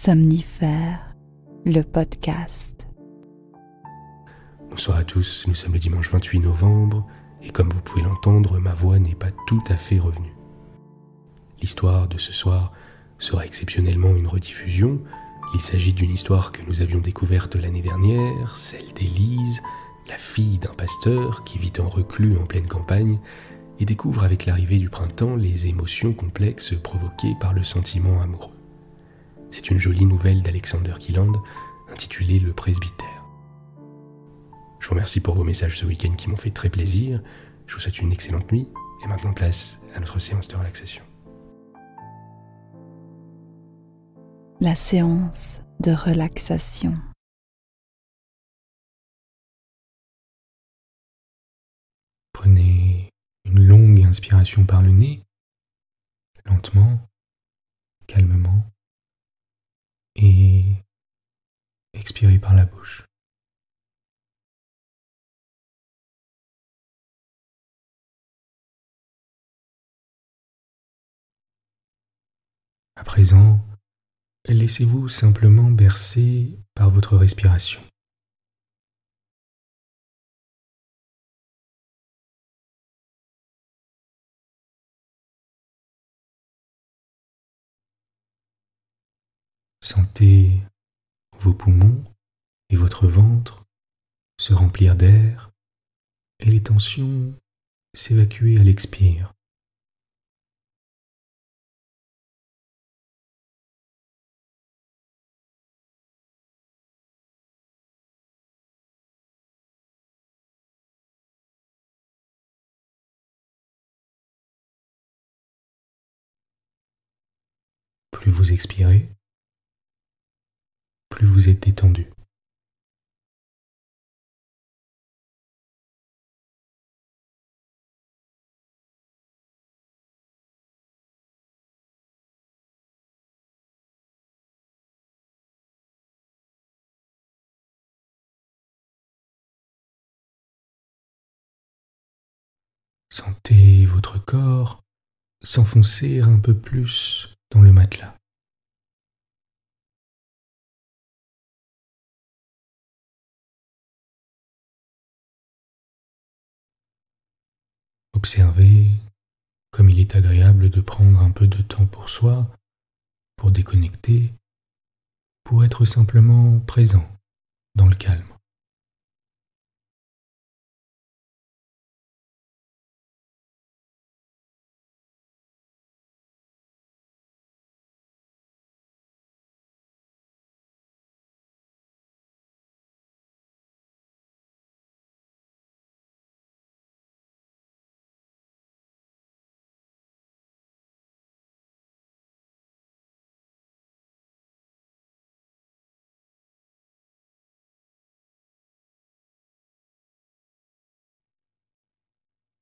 Somnifère, le podcast. Bonsoir à tous, nous sommes le dimanche 28 novembre et comme vous pouvez l'entendre, ma voix n'est pas tout à fait revenue. L'histoire de ce soir sera exceptionnellement une rediffusion. Il s'agit d'une histoire que nous avions découverte l'année dernière, celle d'Élise, la fille d'un pasteur qui vit en reclus en pleine campagne et découvre avec l'arrivée du printemps les émotions complexes provoquées par le sentiment amoureux. C'est une jolie nouvelle d'Alexander Kielland intitulée Le presbytère. Je vous remercie pour vos messages ce week-end qui m'ont fait très plaisir. Je vous souhaite une excellente nuit et maintenant place à notre séance de relaxation. La séance de relaxation. Prenez une longue inspiration par le nez, lentement, calmement, et expirez par la bouche. À présent, laissez-vous simplement bercer par votre respiration. Sentez vos poumons et votre ventre se remplir d'air et les tensions s'évacuer à l'expire. Plus vous expirez, plus vous êtes détendu. Sentez votre corps s'enfoncer un peu plus dans le matelas. Observez comme il est agréable de prendre un peu de temps pour soi, pour déconnecter, pour être simplement présent dans le calme.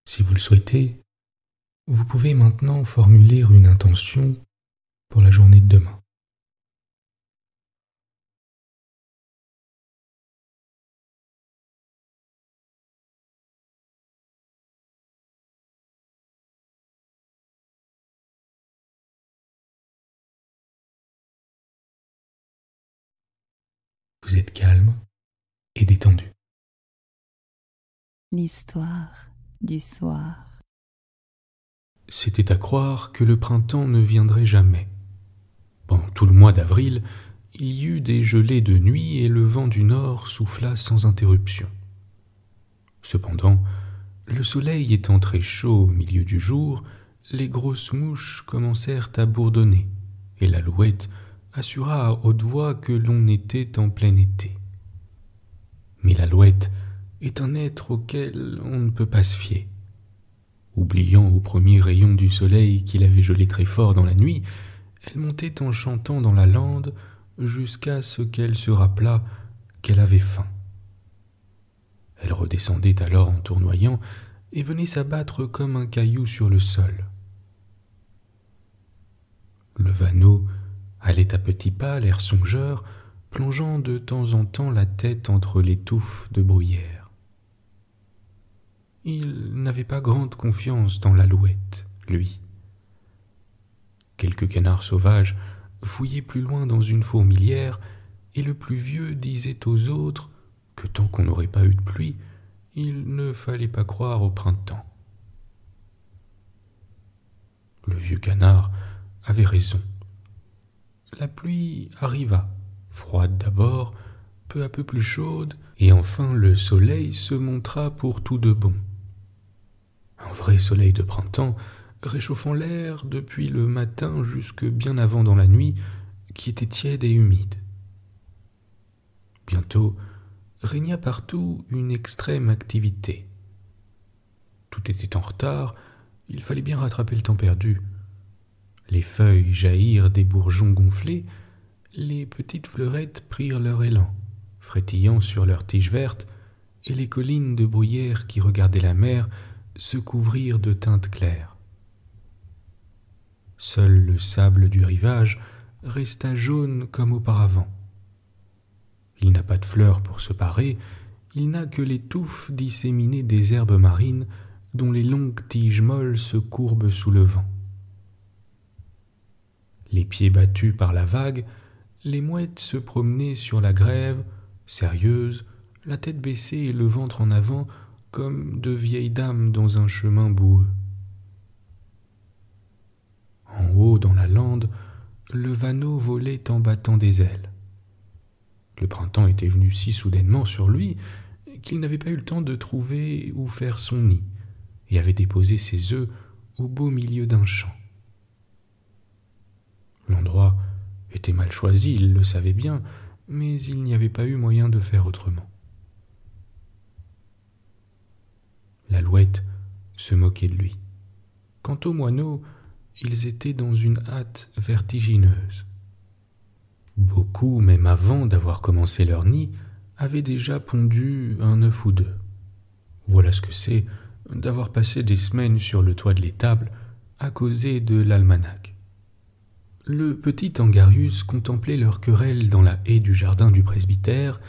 Si vous le souhaitez, vous pouvez maintenant formuler une intention pour la journée de demain. Vous êtes calme et détendu. L'histoire du soir. C'était à croire que le printemps ne viendrait jamais. Pendant tout le mois d'avril, il y eut des gelées de nuit et le vent du nord souffla sans interruption. Cependant, le soleil étant très chaud au milieu du jour, les grosses mouches commencèrent à bourdonner, et l'alouette assura à haute voix que l'on était en plein été. Mais l'alouette est un être auquel on ne peut pas se fier. Oubliant au premier rayon du soleil qu'il avait gelé très fort dans la nuit, elle montait en chantant dans la lande jusqu'à ce qu'elle se rappelât qu'elle avait faim. Elle redescendait alors en tournoyant et venait s'abattre comme un caillou sur le sol. Le vanneau allait à petits pas, l'air songeur, plongeant de temps en temps la tête entre les touffes de bruyère. Il n'avait pas grande confiance dans l'alouette, lui. Quelques canards sauvages fouillait plus loin dans une fourmilière, et le plus vieux disait aux autres que tant qu'on n'aurait pas eu de pluie, il ne fallait pas croire au printemps. Le vieux canard avait raison. La pluie arriva, froide d'abord, peu à peu plus chaude, et enfin le soleil se montra pour tout de bon. Un vrai soleil de printemps, réchauffant l'air depuis le matin jusque bien avant dans la nuit, qui était tiède et humide. Bientôt régna partout une extrême activité. Tout était en retard, il fallait bien rattraper le temps perdu. Les feuilles jaillirent des bourgeons gonflés, les petites fleurettes prirent leur élan, frétillant sur leurs tiges vertes, et les collines de bruyère qui regardaient la mer se couvrirent de teintes claires. Seul le sable du rivage resta jaune comme auparavant. Il n'a pas de fleurs pour se parer, il n'a que les touffes disséminées des herbes marines dont les longues tiges molles se courbent sous le vent. Les pieds battus par la vague, les mouettes se promenaient sur la grève, sérieuses, la tête baissée et le ventre en avant, comme de vieilles dames dans un chemin boueux. En haut, dans la lande, le vanneau volait en battant des ailes. Le printemps était venu si soudainement sur lui qu'il n'avait pas eu le temps de trouver où faire son nid, et avait déposé ses œufs au beau milieu d'un champ. L'endroit était mal choisi, il le savait bien, mais il n'y avait pas eu moyen de faire autrement. L'alouette se moquait de lui. Quant aux moineaux, ils étaient dans une hâte vertigineuse. Beaucoup, même avant d'avoir commencé leur nid, avaient déjà pondu un œuf ou deux. Voilà ce que c'est d'avoir passé des semaines sur le toit de l'étable à causer de l'almanach. Le petit Angarius contemplait leur querelle dans la haie du jardin du presbytère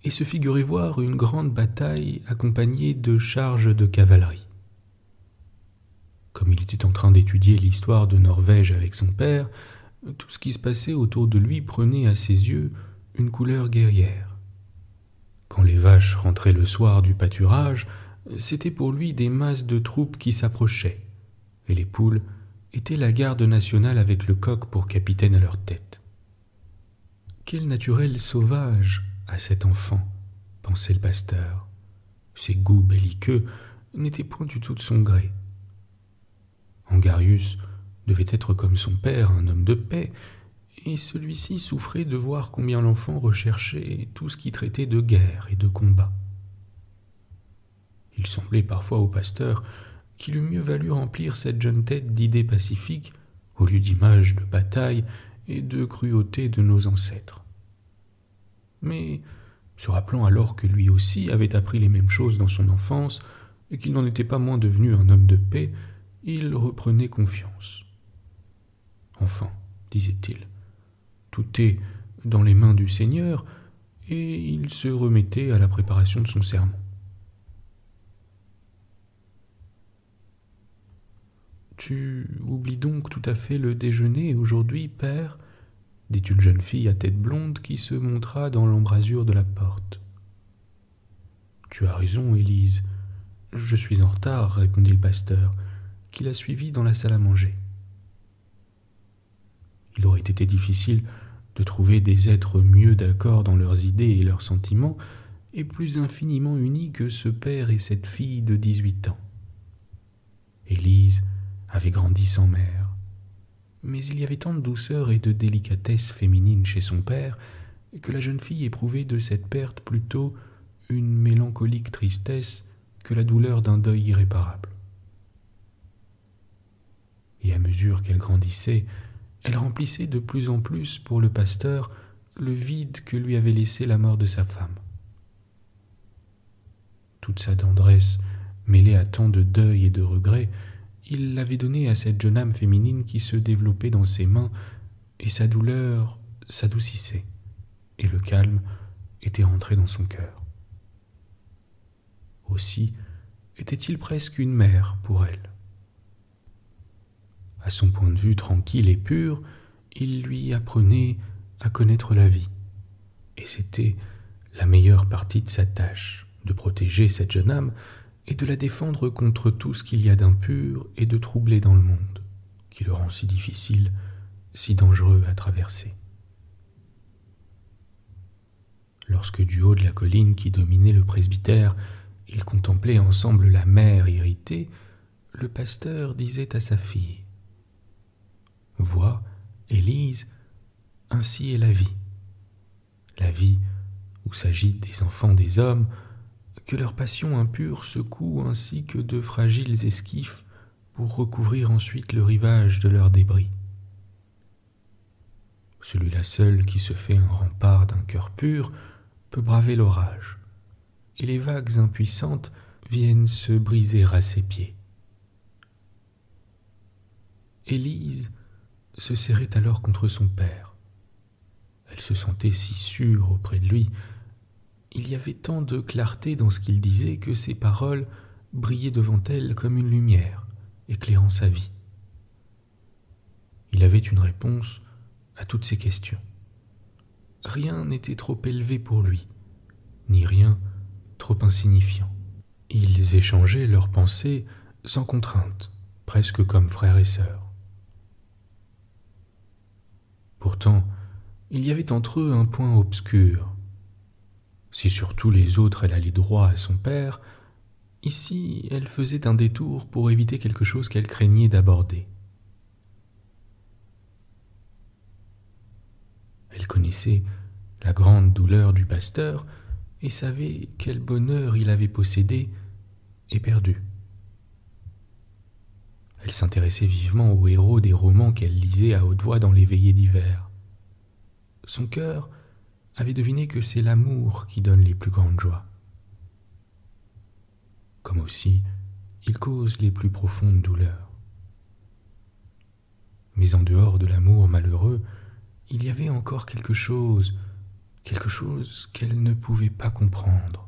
et se figurait voir une grande bataille accompagnée de charges de cavalerie. Comme il était en train d'étudier l'histoire de Norvège avec son père, tout ce qui se passait autour de lui prenait à ses yeux une couleur guerrière. Quand les vaches rentraient le soir du pâturage, c'était pour lui des masses de troupes qui s'approchaient, et les poules étaient la garde nationale avec le coq pour capitaine à leur tête. Quel naturel sauvage à cet enfant, pensait le pasteur. Ses goûts belliqueux n'étaient point du tout de son gré. Angarius devait être comme son père, un homme de paix, et celui-ci souffrait de voir combien l'enfant recherchait tout ce qui traitait de guerre et de combat. Il semblait parfois au pasteur qu'il eût mieux valu remplir cette jeune tête d'idées pacifiques au lieu d'images de bataille et de cruauté de nos ancêtres. Mais, se rappelant alors que lui aussi avait appris les mêmes choses dans son enfance et qu'il n'en était pas moins devenu un homme de paix, il reprenait confiance. Enfin, disait-il, tout est dans les mains du Seigneur, et il se remettait à la préparation de son sermon. « Tu oublies donc tout à fait le déjeuner aujourd'hui, père ?» dit une jeune fille à tête blonde qui se montra dans l'embrasure de la porte. « Tu as raison, Élise. Je suis en retard, » répondit le pasteur, qui la suivit dans la salle à manger. Il aurait été difficile de trouver des êtres mieux d'accord dans leurs idées et leurs sentiments, et plus infiniment unis que ce père et cette fille de 18 ans. Élise avait grandi sans mère, mais il y avait tant de douceur et de délicatesse féminine chez son père que la jeune fille éprouvait de cette perte plutôt une mélancolique tristesse que la douleur d'un deuil irréparable. Et à mesure qu'elle grandissait, elle remplissait de plus en plus pour le pasteur le vide que lui avait laissé la mort de sa femme. Toute sa tendresse, mêlée à tant de deuil et de regrets, il l'avait donnée à cette jeune âme féminine qui se développait dans ses mains, et sa douleur s'adoucissait, et le calme était rentré dans son cœur. Aussi était-il presque une mère pour elle. À son point de vue tranquille et pur, il lui apprenait à connaître la vie. Et c'était la meilleure partie de sa tâche, de protéger cette jeune âme et de la défendre contre tout ce qu'il y a d'impur et de troublé dans le monde, qui le rend si difficile, si dangereux à traverser. Lorsque du haut de la colline qui dominait le presbytère, ils contemplaient ensemble la mer irritée, le pasteur disait à sa fille : « Vois, Élise, ainsi est la vie où s'agitent des enfants des hommes, que leur passion impure secoue ainsi que de fragiles esquifs pour recouvrir ensuite le rivage de leurs débris. Celui-là seul qui se fait un rempart d'un cœur pur peut braver l'orage, et les vagues impuissantes viennent se briser à ses pieds. » Élise se serrait alors contre son père. Elle se sentait si sûre auprès de lui. Il y avait tant de clarté dans ce qu'il disait que ses paroles brillaient devant elle comme une lumière, éclairant sa vie. Il avait une réponse à toutes ses questions. Rien n'était trop élevé pour lui, ni rien trop insignifiant. Ils échangeaient leurs pensées sans contrainte, presque comme frères et sœurs. Pourtant, il y avait entre eux un point obscur. Si sur tous les autres elle allait droit à son père, ici elle faisait un détour pour éviter quelque chose qu'elle craignait d'aborder. Elle connaissait la grande douleur du pasteur et savait quel bonheur il avait possédé et perdu. Elle s'intéressait vivement aux héros des romans qu'elle lisait à haute voix dans les veillées d'hiver. Son cœur avait deviné que c'est l'amour qui donne les plus grandes joies. Comme aussi, il cause les plus profondes douleurs. Mais en dehors de l'amour malheureux, il y avait encore quelque chose qu'elle ne pouvait pas comprendre.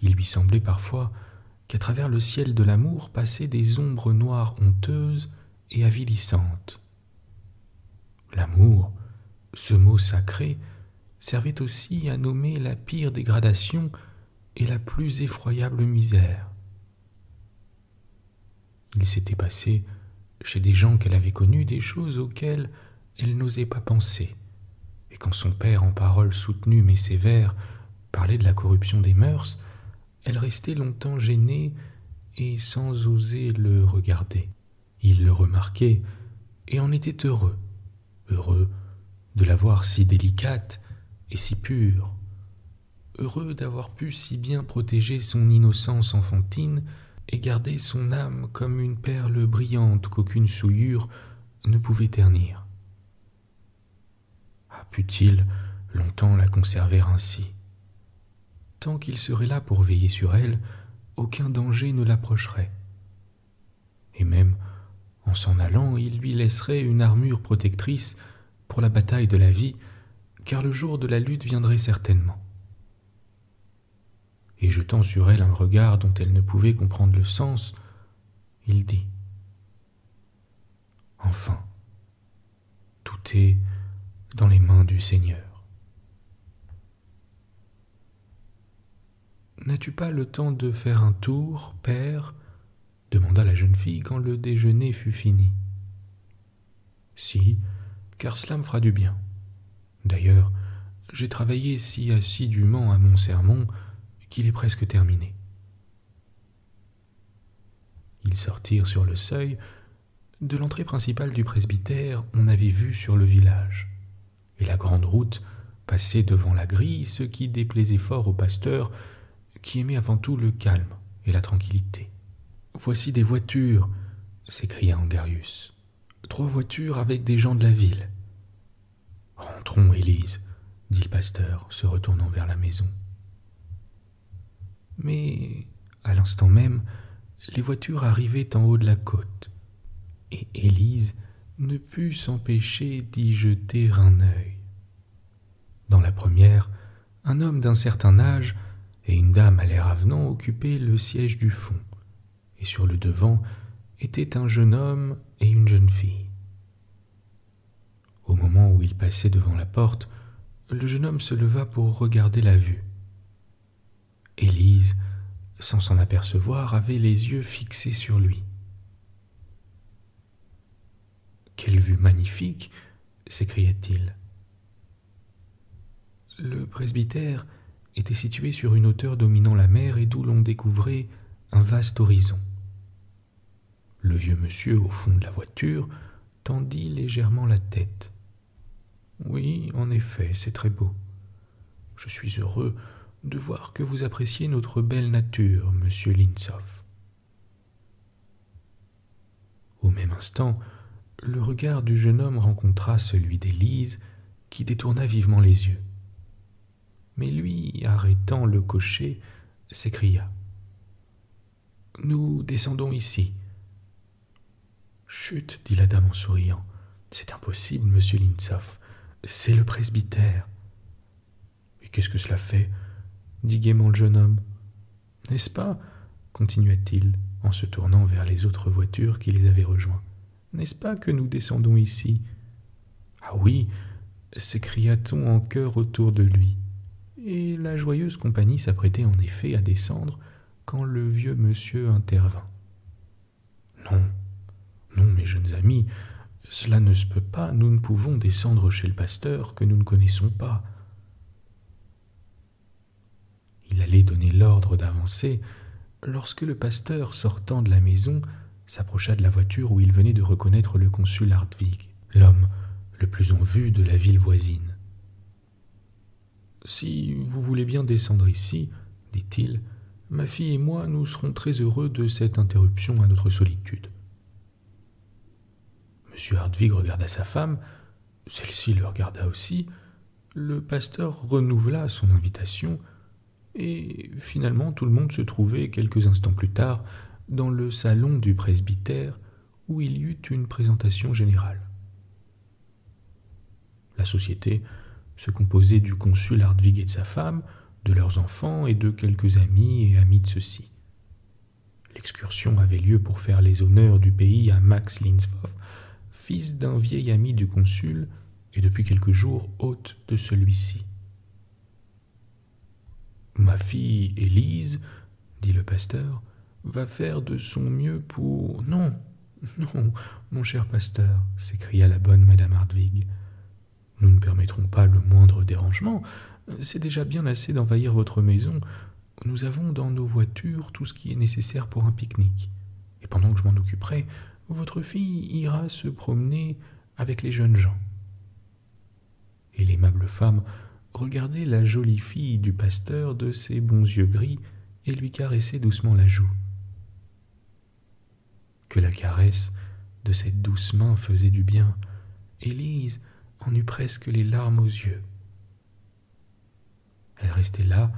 Il lui semblait parfois qu'à travers le ciel de l'amour passaient des ombres noires honteuses et avilissantes. L'amour, ce mot sacré, servait aussi à nommer la pire dégradation et la plus effroyable misère. Il s'était passé, chez des gens qu'elle avait connus, des choses auxquelles elle n'osait pas penser, et quand son père, en paroles soutenues mais sévères, parlait de la corruption des mœurs, elle restait longtemps gênée et sans oser le regarder. Il le remarquait et en était heureux de la voir si délicate et si pure, heureux d'avoir pu si bien protéger son innocence enfantine et garder son âme comme une perle brillante qu'aucune souillure ne pouvait ternir. Put-il longtemps la conserver ainsi? Tant qu'il serait là pour veiller sur elle, aucun danger ne l'approcherait. Et même, en s'en allant, il lui laisserait une armure protectrice pour la bataille de la vie, car le jour de la lutte viendrait certainement. Et jetant sur elle un regard dont elle ne pouvait comprendre le sens, il dit : « Enfin, tout est dans les mains du Seigneur. » « N'as-tu pas le temps de faire un tour, père ? » demanda la jeune fille quand le déjeuner fut fini. « Si, car cela me fera du bien. D'ailleurs, j'ai travaillé si assidûment à mon sermon qu'il est presque terminé. » Ils sortirent sur le seuil. De l'entrée principale du presbytère, on avait vue sur le village, et la grande route passait devant la grille, ce qui déplaisait fort au pasteur, qui aimait avant tout le calme et la tranquillité. « Voici des voitures !» s'écria Angarius. « 3 voitures avec des gens de la ville. »« Rentrons, Élise, » dit le pasteur, se retournant vers la maison. Mais, à l'instant même, les voitures arrivaient en haut de la côte, et Élise ne put s'empêcher d'y jeter un œil. Dans la première, un homme d'un certain âge et une dame à l'air avenant occupaient le siège du fond, et sur le devant étaient un jeune homme et une jeune fille. moment où il passait devant la porte, le jeune homme se leva pour regarder la vue. Élise, sans s'en apercevoir, avait les yeux fixés sur lui. « Quelle vue magnifique !» s'écria-t-il. Le presbytère était situé sur une hauteur dominant la mer et d'où l'on découvrait un vaste horizon. Le vieux monsieur, au fond de la voiture, tendit légèrement la tête. « Oui, en effet, c'est très beau. Je suis heureux de voir que vous appréciez notre belle nature, monsieur Linsov. » Au même instant, le regard du jeune homme rencontra celui d'Élise, qui détourna vivement les yeux. Mais lui, arrêtant le cocher, s'écria : « Nous descendons ici. »« Chut, dit la dame en souriant, c'est impossible, monsieur Linsov, c'est le presbytère. »« Et qu'est-ce que cela fait ?» dit gaiement le jeune homme. « N'est-ce pas, continua-t-il, en se tournant vers les autres voitures qui les avaient rejoints, n'est-ce pas que nous descendons ici ? » « Ah oui !» s'écria-t-on en chœur autour de lui. Et la joyeuse compagnie s'apprêtait en effet à descendre quand le vieux monsieur intervint. « Non, non, mes jeunes amis, cela ne se peut pas, nous ne pouvons descendre chez le pasteur que nous ne connaissons pas. » Il allait donner l'ordre d'avancer lorsque le pasteur, sortant de la maison, s'approcha de la voiture où il venait de reconnaître le consul Hartwig, l'homme le plus en vue de la ville voisine. « Si vous voulez bien descendre ici, dit-il, ma fille et moi, nous serons très heureux de cette interruption à notre solitude. » M. Hartwig regarda sa femme, celle-ci le regarda aussi, le pasteur renouvela son invitation, et finalement tout le monde se trouvait quelques instants plus tard dans le salon du presbytère où il y eut une présentation générale. La société se composait du consul Hartwig et de sa femme, de leurs enfants et de quelques amis et amis de ceux-ci. L'excursion avait lieu pour faire les honneurs du pays à Max Linsov, fils d'un vieil ami du consul et depuis quelques jours hôte de celui-ci. « Ma fille Élise, dit le pasteur, va faire de son mieux pour... »« Non, non, mon cher pasteur, s'écria la bonne madame Hartwig. Nous ne permettrons pas le moindre dérangement. C'est déjà bien assez d'envahir votre maison. Nous avons dans nos voitures tout ce qui est nécessaire pour un pique-nique. Et pendant que je m'en occuperai, votre fille ira se promener avec les jeunes gens. » Et l'aimable femme regardait la jolie fille du pasteur de ses bons yeux gris et lui caressait doucement la joue. Que la caresse de cette douce main faisait du bien. Élise en eut presque les larmes aux yeux. Elle restait là,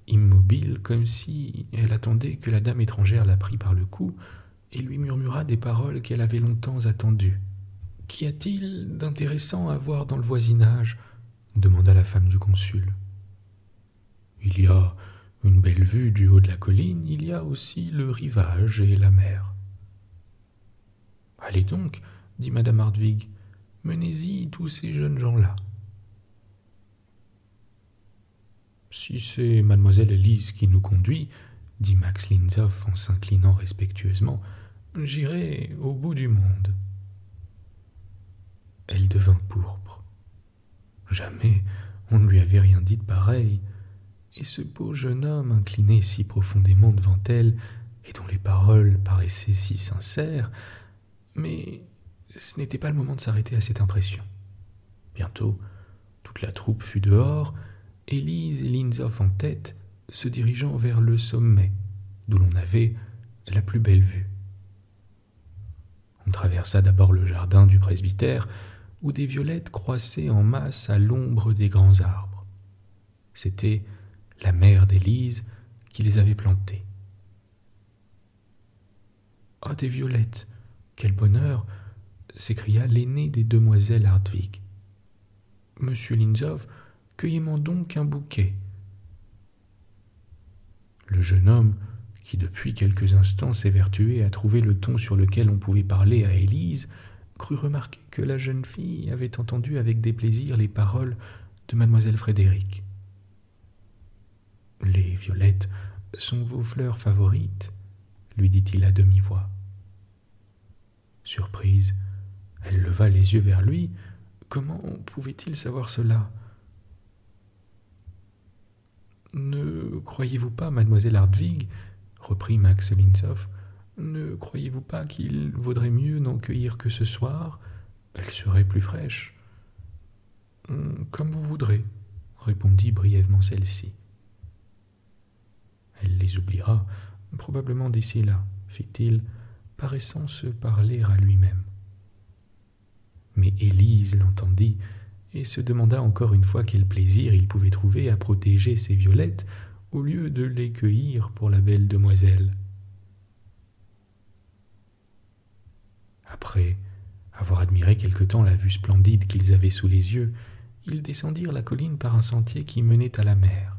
immobile, comme si elle attendait que la dame étrangère la prît par le cou et lui murmura des paroles qu'elle avait longtemps attendues. « Qu'y a-t-il d'intéressant à voir dans le voisinage ?» demanda la femme du consul. « Il y a une belle vue du haut de la colline, il y a aussi le rivage et la mer. »« Allez donc, dit madame Hartwig, menez-y tous ces jeunes gens-là. »« Si c'est mademoiselle Élise qui nous conduit, dit Max Linsov en s'inclinant respectueusement, j'irai au bout du monde. » Elle devint pourpre. Jamais on ne lui avait rien dit de pareil, et ce beau jeune homme incliné si profondément devant elle, et dont les paroles paraissaient si sincères, mais ce n'était pas le moment de s'arrêter à cette impression. Bientôt, toute la troupe fut dehors, Élise et Linsov en tête, se dirigeant vers le sommet, d'où l'on avait la plus belle vue. On traversa d'abord le jardin du presbytère, où des violettes croissaient en masse à l'ombre des grands arbres. C'était la mère d'Élise qui les avait plantées. « Ah, des violettes, quel bonheur !» s'écria l'aînée des demoiselles Hartwig. « Monsieur Linsov, cueillez-moi donc un bouquet. » Le jeune homme, qui depuis quelques instants s'évertuait à trouver le ton sur lequel on pouvait parler à Élise, crut remarquer que la jeune fille avait entendu avec déplaisir les paroles de mademoiselle Frédéric. « Les violettes sont vos fleurs favorites », lui dit-il à demi-voix. Surprise, elle leva les yeux vers lui. Comment pouvait-il savoir cela ? « Ne croyez-vous pas, mademoiselle Hartwig, reprit Max Linsoff, ne croyez-vous pas qu'il vaudrait mieux n'en cueillir que ce soir ? Elle serait plus fraîche. »« Comme vous voudrez, » répondit brièvement celle-ci. « Elle les oubliera, probablement d'ici là, » fit-il, paraissant se parler à lui-même. Mais Élise l'entendit et se demanda encore une fois quel plaisir il pouvait trouver à protéger ses violettes au lieu de les cueillir pour la belle demoiselle. Après avoir admiré quelque temps la vue splendide qu'ils avaient sous les yeux, ils descendirent la colline par un sentier qui menait à la mer.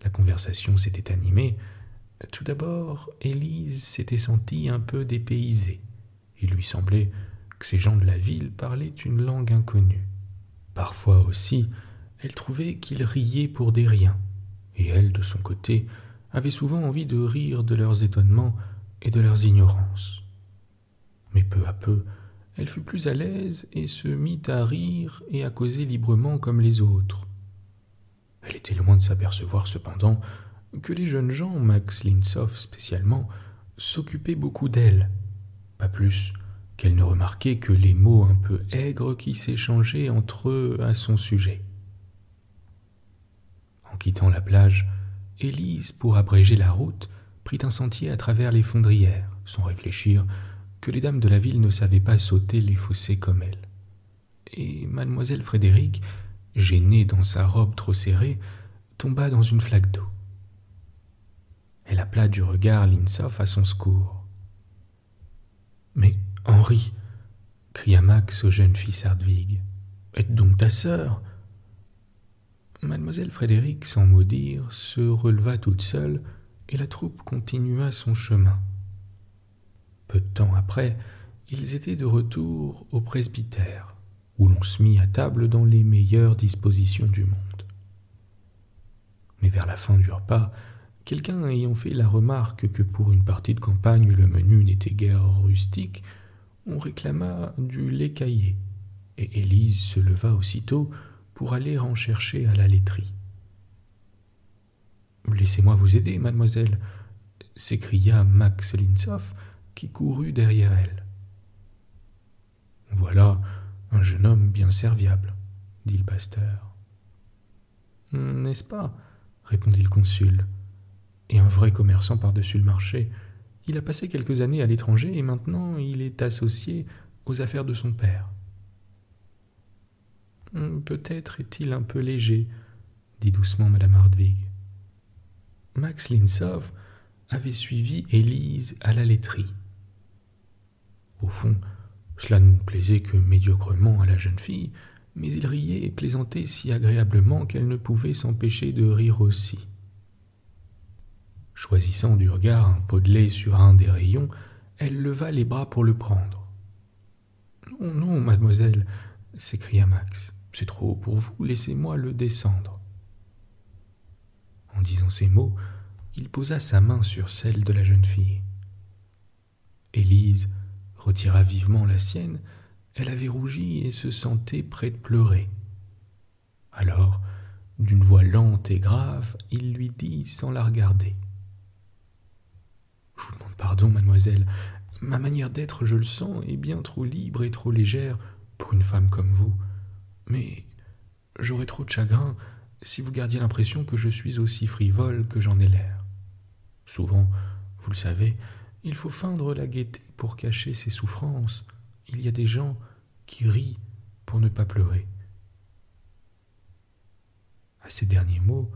La conversation s'était animée. Tout d'abord, Élise s'était sentie un peu dépaysée. Il lui semblait que ces gens de la ville parlaient une langue inconnue. Parfois aussi, elle trouvait qu'ils riaient pour des riens, et elle, de son côté, avait souvent envie de rire de leurs étonnements et de leurs ignorances. Mais peu à peu, elle fut plus à l'aise et se mit à rire et à causer librement comme les autres. Elle était loin de s'apercevoir cependant que les jeunes gens, Max Linsoff spécialement, s'occupaient beaucoup d'elle, pas plus qu'elle ne remarquait que les mots un peu aigres qui s'échangeaient entre eux à son sujet. En quittant la plage, Élise, pour abréger la route, prit un sentier à travers les fondrières, sans réfléchir que les dames de la ville ne savaient pas sauter les fossés comme elle. Et mademoiselle Frédéric, gênée dans sa robe trop serrée, tomba dans une flaque d'eau. Elle appela du regard Linsoff à son secours. « Mais Henri !» cria Max au jeune fils Hartwig. « Aide donc ta sœur !» Mademoiselle Frédéric, sans mot dire, se releva toute seule et la troupe continua son chemin. Peu de temps après, ils étaient de retour au presbytère, où l'on se mit à table dans les meilleures dispositions du monde. Mais vers la fin du repas, quelqu'un ayant fait la remarque que pour une partie de campagne le menu n'était guère rustique, on réclama du lait caillé, et Élise se leva aussitôt pour aller en chercher à la laiterie. « Laissez-moi vous aider, mademoiselle » s'écria Max Linsoff, qui courut derrière elle. « Voilà un jeune homme bien serviable, » dit le pasteur. « N'est-ce pas ?» répondit le consul. « Et un vrai commerçant par-dessus le marché. Il a passé quelques années à l'étranger et maintenant il est associé aux affaires de son père. »« Peut-être est-il un peu léger, » dit doucement madame Hartwig. Max Linsoff avait suivi Élise à la laiterie. Au fond, cela ne plaisait que médiocrement à la jeune fille, mais il riait et plaisantait si agréablement qu'elle ne pouvait s'empêcher de rire aussi. Choisissant du regard un pot de lait sur un des rayons, elle leva les bras pour le prendre. « Non, non, mademoiselle !» s'écria Max. « C'est trop haut pour vous, laissez-moi le descendre. » En disant ces mots, il posa sa main sur celle de la jeune fille. Élise retira vivement la sienne. Elle avait rougi et se sentait près de pleurer. Alors, d'une voix lente et grave, il lui dit sans la regarder. « Je vous demande pardon, mademoiselle. Ma manière d'être, je le sens, est bien trop libre et trop légère pour une femme comme vous. Mais j'aurais trop de chagrin si vous gardiez l'impression que je suis aussi frivole que j'en ai l'air. Souvent, vous le savez, il faut feindre la gaieté pour cacher ses souffrances. Il y a des gens qui rient pour ne pas pleurer. » À ces derniers mots,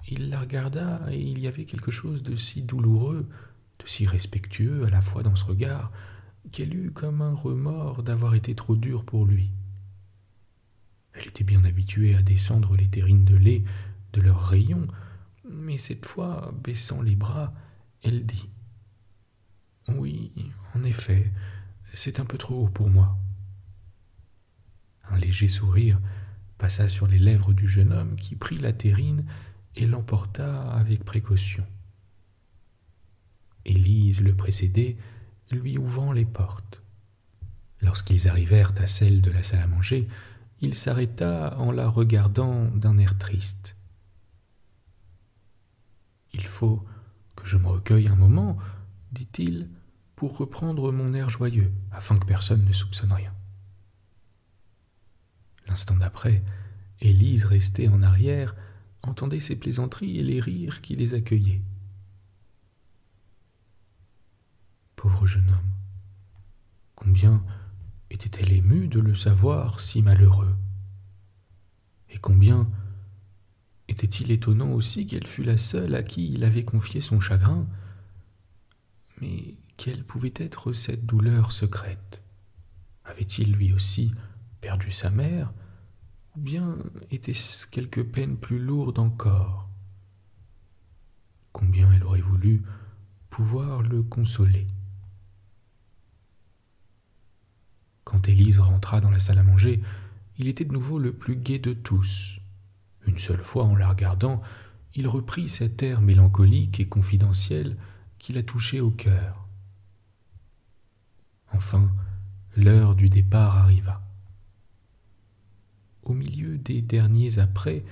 il la regarda et il y avait quelque chose de si douloureux, de si respectueux à la fois dans ce regard, qu'elle eut comme un remords d'avoir été trop dure pour lui. Elle était bien habituée à descendre les terrines de lait de leurs rayons, mais cette fois, baissant les bras, elle dit « Oui, en effet, c'est un peu trop haut pour moi. » Un léger sourire passa sur les lèvres du jeune homme qui prit la terrine et l'emporta avec précaution. Élise le précédait, lui ouvrant les portes. Lorsqu'ils arrivèrent à celle de la salle à manger, il s'arrêta en la regardant d'un air triste. « Il faut que je me recueille un moment, dit-il, pour reprendre mon air joyeux, afin que personne ne soupçonne rien. » L'instant d'après, Élise, restée en arrière, entendait ces plaisanteries et les rires qui les accueillaient. Pauvre jeune homme, combien était-elle émue de le savoir si malheureux, et combien était-il étonnant aussi qu'elle fût la seule à qui il avait confié son chagrin. Mais quelle pouvait être cette douleur secrète? Avait-il lui aussi perdu sa mère, ou bien était-ce quelque peine plus lourde encore? Combien elle aurait voulu pouvoir le consoler. Quand Élise rentra dans la salle à manger, il était de nouveau le plus gai de tous. Une seule fois, en la regardant, il reprit cet air mélancolique et confidentiel qui la touchait au cœur. Enfin, l'heure du départ arriva. Au milieu des derniers après,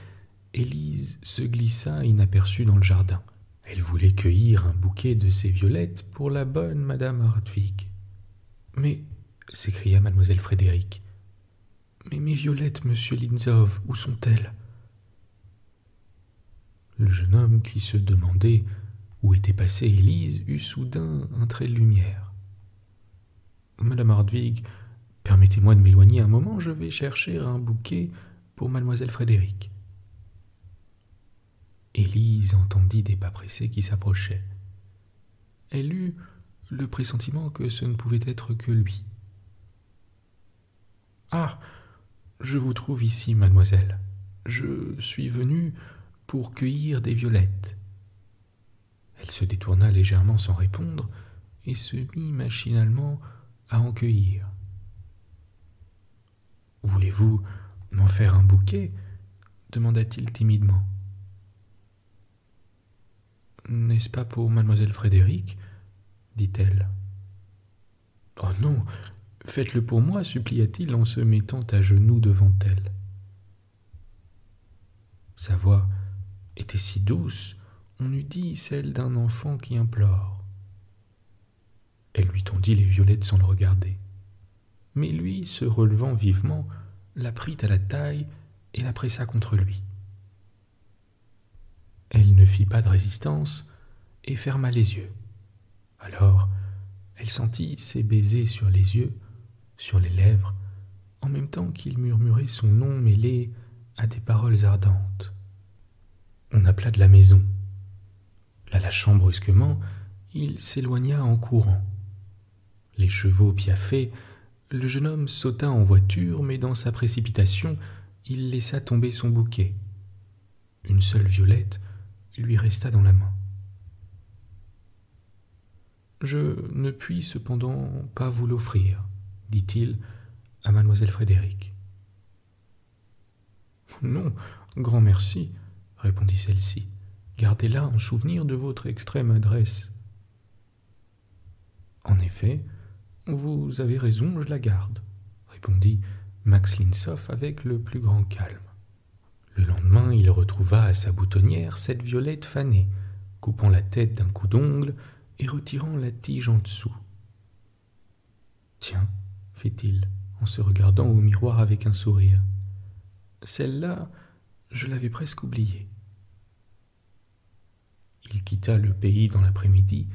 Élise se glissa inaperçue dans le jardin. Elle voulait cueillir un bouquet de ces violettes pour la bonne madame Hartwig. « Mais, s'écria mademoiselle Frédéric, mais mes violettes, monsieur Linzov, où sont-elles » Le jeune homme qui se demandait où était passée Élise eut soudain un trait de lumière. « Madame Hartwig, permettez-moi de m'éloigner un moment, je vais chercher un bouquet pour mademoiselle Frédéric. » Élise entendit des pas pressés qui s'approchaient. Elle eut le pressentiment que ce ne pouvait être que lui. « Ah, je vous trouve ici, mademoiselle. Je suis venue pour cueillir des violettes. » Elle se détourna légèrement sans répondre et se mit machinalement à en cueillir. « Voulez-vous m'en faire un bouquet » demanda-t-il timidement. « N'est-ce pas pour mademoiselle Frédéric ?» dit-elle. « Oh non, faites-le pour moi, supplia-t-il en se mettant à genoux devant elle. Sa voix était si douce, on eût dit celle d'un enfant qui implore. Elle lui tendit les violettes sans le regarder. Mais lui, se relevant vivement, la prit à la taille et la pressa contre lui. Elle ne fit pas de résistance et ferma les yeux. Alors, elle sentit ses baisers sur les yeux, sur les lèvres, en même temps qu'il murmurait son nom mêlé à des paroles ardentes. On appela de la maison. La lâchant brusquement, il s'éloigna en courant. Les chevaux piaffaient, le jeune homme sauta en voiture, mais dans sa précipitation, il laissa tomber son bouquet. Une seule violette lui resta dans la main. « Je ne puis cependant pas vous l'offrir, » dit-il à mademoiselle Frédéric. « Non, grand merci, » répondit celle-ci. « Gardez-la en souvenir de votre extrême adresse. » « En effet, vous avez raison, je la garde, » répondit Max Linzov avec le plus grand calme. Le lendemain, il retrouva à sa boutonnière cette violette fanée, coupant la tête d'un coup d'ongle et retirant la tige en dessous. « Tiens, » fit-il, en se regardant au miroir avec un sourire, « celle-là, je l'avais presque oubliée. » Il quitta le pays dans l'après-midi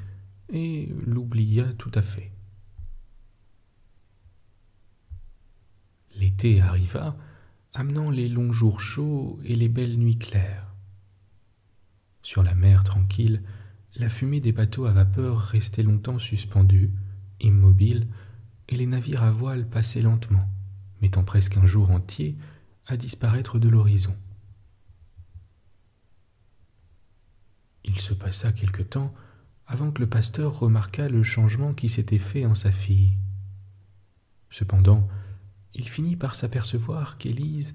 et l'oublia tout à fait. L'été arriva, amenant les longs jours chauds et les belles nuits claires. Sur la mer tranquille, la fumée des bateaux à vapeur restait longtemps suspendue, immobile, et les navires à voile passaient lentement, mettant presque un jour entier à disparaître de l'horizon. Il se passa quelque temps avant que le pasteur remarquât le changement qui s'était fait en sa fille. Cependant, il finit par s'apercevoir qu'Élise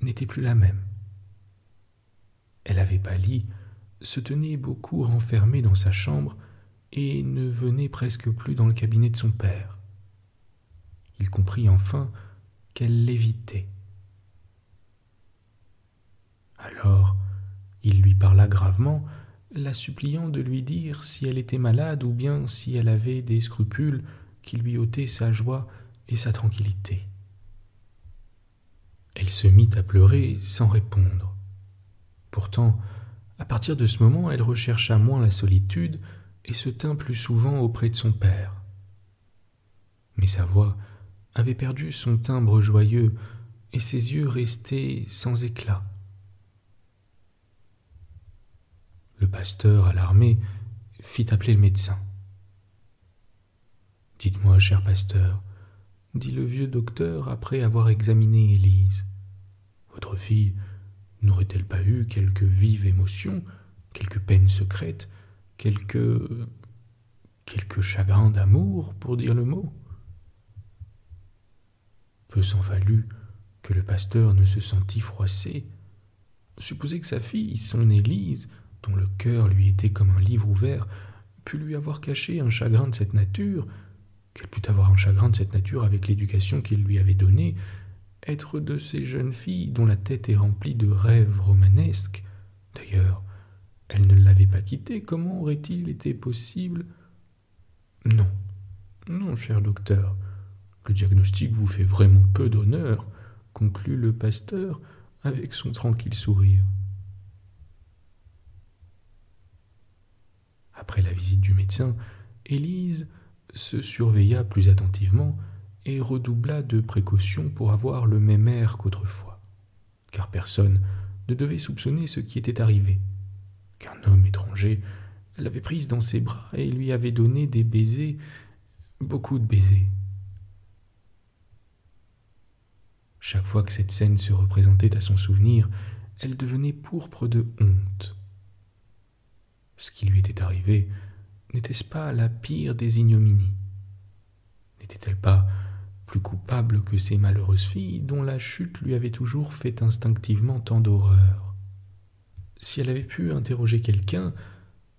n'était plus la même. Elle avait pâli, se tenait beaucoup renfermée dans sa chambre et ne venait presque plus dans le cabinet de son père. Il comprit enfin qu'elle l'évitait. Alors, il lui parla gravement, la suppliant de lui dire si elle était malade ou bien si elle avait des scrupules qui lui ôtaient sa joie et sa tranquillité. Elle se mit à pleurer sans répondre. Pourtant, à partir de ce moment, elle rechercha moins la solitude et se tint plus souvent auprès de son père. Mais sa voix avait perdu son timbre joyeux et ses yeux restaient sans éclat. Le pasteur, alarmé, fit appeler le médecin. « Dites-moi, cher pasteur, » dit le vieux docteur après avoir examiné Élise, « votre fille n'aurait-elle pas eu quelque vive émotion, quelque peine secrète, quelque chagrin d'amour, pour dire le mot ?» Peu s'en fallut que le pasteur ne se sentît froissé. Supposer que sa fille, son Élise, dont le cœur lui était comme un livre ouvert, pût lui avoir caché un chagrin de cette nature, qu'elle pût avoir un chagrin de cette nature avec l'éducation qu'il lui avait donnée, être de ces jeunes filles dont la tête est remplie de rêves romanesques. D'ailleurs, elle ne l'avait pas quitté, comment aurait-il été possible ? Non, non, cher docteur, le diagnostic vous fait vraiment peu d'honneur, conclut le pasteur avec son tranquille sourire. Après la visite du médecin, Élise se surveilla plus attentivement et redoubla de précautions pour avoir le même air qu'autrefois, car personne ne devait soupçonner ce qui était arrivé, qu'un homme étranger l'avait prise dans ses bras et lui avait donné des baisers, beaucoup de baisers. Chaque fois que cette scène se représentait à son souvenir, elle devenait pourpre de honte. Ce qui lui était arrivé, n'était-ce pas la pire des ignominies ? N'était-elle pas plus coupable que ces malheureuses filles dont la chute lui avait toujours fait instinctivement tant d'horreur ? Si elle avait pu interroger quelqu'un,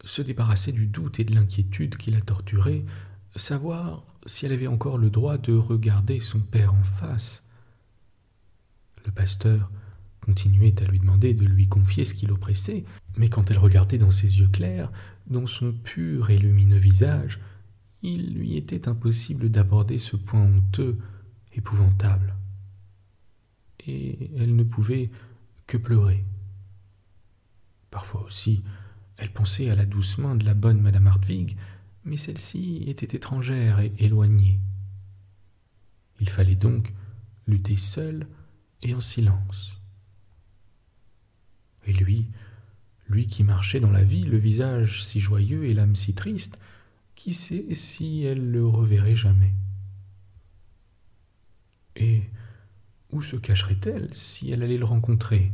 se débarrasser du doute et de l'inquiétude qui la torturaient, savoir si elle avait encore le droit de regarder son père en face. Le pasteur continuait à lui demander de lui confier ce qui l'oppressait, mais quand elle regardait dans ses yeux clairs, dans son pur et lumineux visage, il lui était impossible d'aborder ce point honteux, épouvantable. Et elle ne pouvait que pleurer. Parfois aussi, elle pensait à la douce main de la bonne Madame Hartwig, mais celle-ci était étrangère et éloignée. Il fallait donc lutter seul et en silence. Et lui qui marchait dans la vie, le visage si joyeux et l'âme si triste, qui sait si elle le reverrait jamais? Et où se cacherait-elle si elle allait le rencontrer?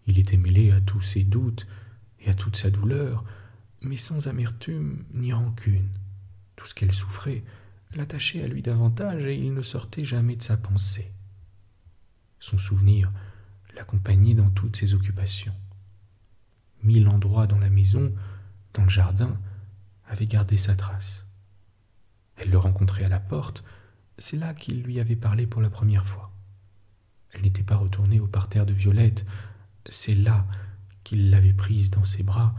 Il était mêlé à tous ses doutes et à toute sa douleur, mais sans amertume ni rancune. Tout ce qu'elle souffrait l'attachait à lui davantage et il ne sortait jamais de sa pensée. Son souvenir l'accompagnait dans toutes ses occupations. 1000 endroits dans la maison, dans le jardin, avaient gardé sa trace. Elle le rencontrait à la porte, c'est là qu'il lui avait parlé pour la première fois. Elle n'était pas retournée au parterre de violettes, c'est là qu'il l'avait prise dans ses bras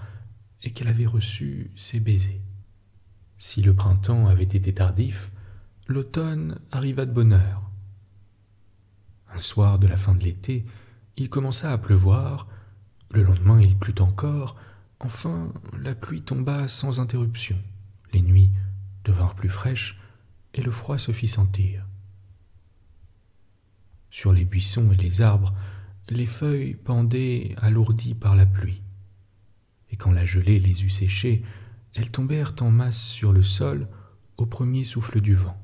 et qu'elle avait reçu ses baisers. Si le printemps avait été tardif, l'automne arriva de bonne heure. Un soir de la fin de l'été, il commença à pleuvoir, le lendemain il plut encore, enfin la pluie tomba sans interruption, les nuits devinrent plus fraîches et le froid se fit sentir. Sur les buissons et les arbres, les feuilles pendaient alourdies par la pluie, et quand la gelée les eut séchées, elles tombèrent en masse sur le sol au premier souffle du vent.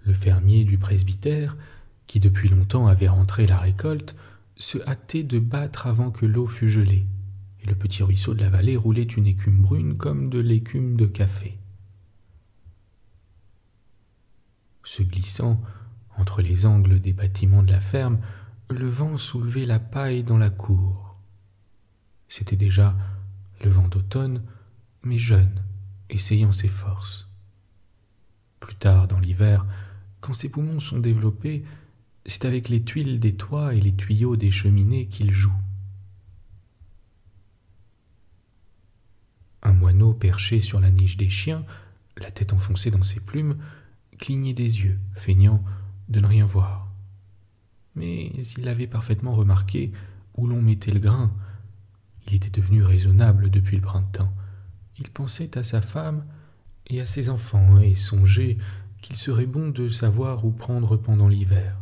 Le fermier du presbytère, qui depuis longtemps avait rentré la récolte, se hâtait de battre avant que l'eau fût gelée, et le petit ruisseau de la vallée roulait une écume brune comme de l'écume de café. Se glissant entre les angles des bâtiments de la ferme, le vent soulevait la paille dans la cour. C'était déjà le vent d'automne, mais jeune, essayant ses forces. Plus tard dans l'hiver, quand ses poumons sont développés, c'est avec les tuiles des toits et les tuyaux des cheminées qu'il joue. Un moineau perché sur la niche des chiens, la tête enfoncée dans ses plumes, clignait des yeux, feignant de ne rien voir. Mais il avait parfaitement remarqué où l'on mettait le grain. Il était devenu raisonnable depuis le printemps. Il pensait à sa femme et à ses enfants et songeait qu'il serait bon de savoir où prendre pendant l'hiver.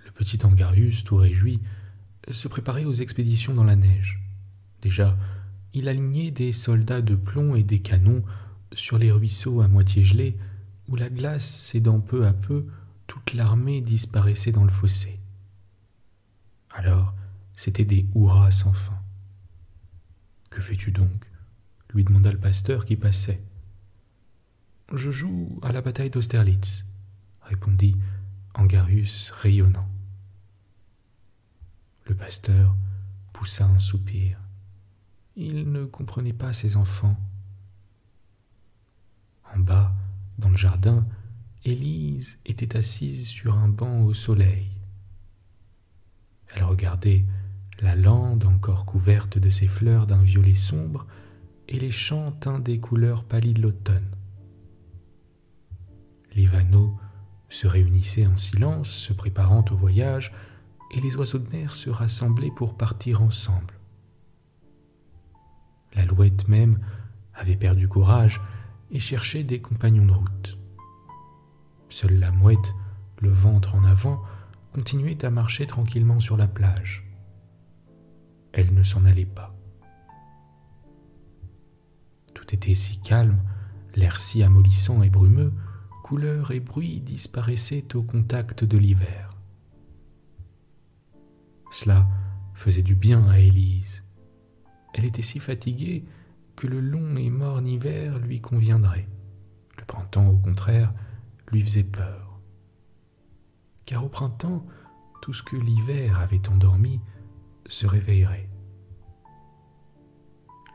Le petit Angarus, tout réjoui, se préparait aux expéditions dans la neige. Déjà, il alignait des soldats de plomb et des canons sur les ruisseaux à moitié gelés, où la glace cédant peu à peu, toute l'armée disparaissait dans le fossé. Alors, c'étaient des hurrahs sans fin. « Que fais-tu donc » lui demanda le pasteur qui passait. « Je joue à la bataille d'Austerlitz » répondit Angarus rayonnant. Le pasteur poussa un soupir. Il ne comprenait pas ses enfants. En bas, dans le jardin, Élise était assise sur un banc au soleil. Elle regardait la lande encore couverte de ses fleurs d'un violet sombre et les champs teints des couleurs pâlies de l'automne. Les vanneaux se réunissaient en silence, se préparant au voyage, et les oiseaux de mer se rassemblaient pour partir ensemble. L'alouette même avait perdu courage et cherchait des compagnons de route. Seule la mouette, le ventre en avant, continuait à marcher tranquillement sur la plage. Elle ne s'en allait pas. Tout était si calme, l'air si amollissant et brumeux, couleurs et bruits disparaissaient au contact de l'hiver. Cela faisait du bien à Élise. Elle était si fatiguée que le long et morne hiver lui conviendrait. Le printemps, au contraire, lui faisait peur. Car au printemps, tout ce que l'hiver avait endormi se réveillerait.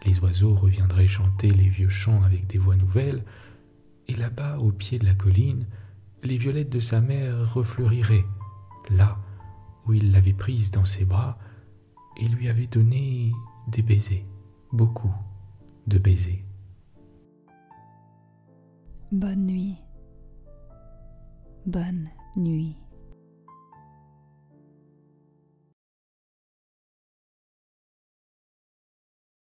Les oiseaux reviendraient chanter les vieux chants avec des voix nouvelles, et là-bas, au pied de la colline, les violettes de sa mère refleuriraient, là où il l'avait prise dans ses bras et lui avait donné des baisers, beaucoup de baisers. Bonne nuit. Bonne nuit.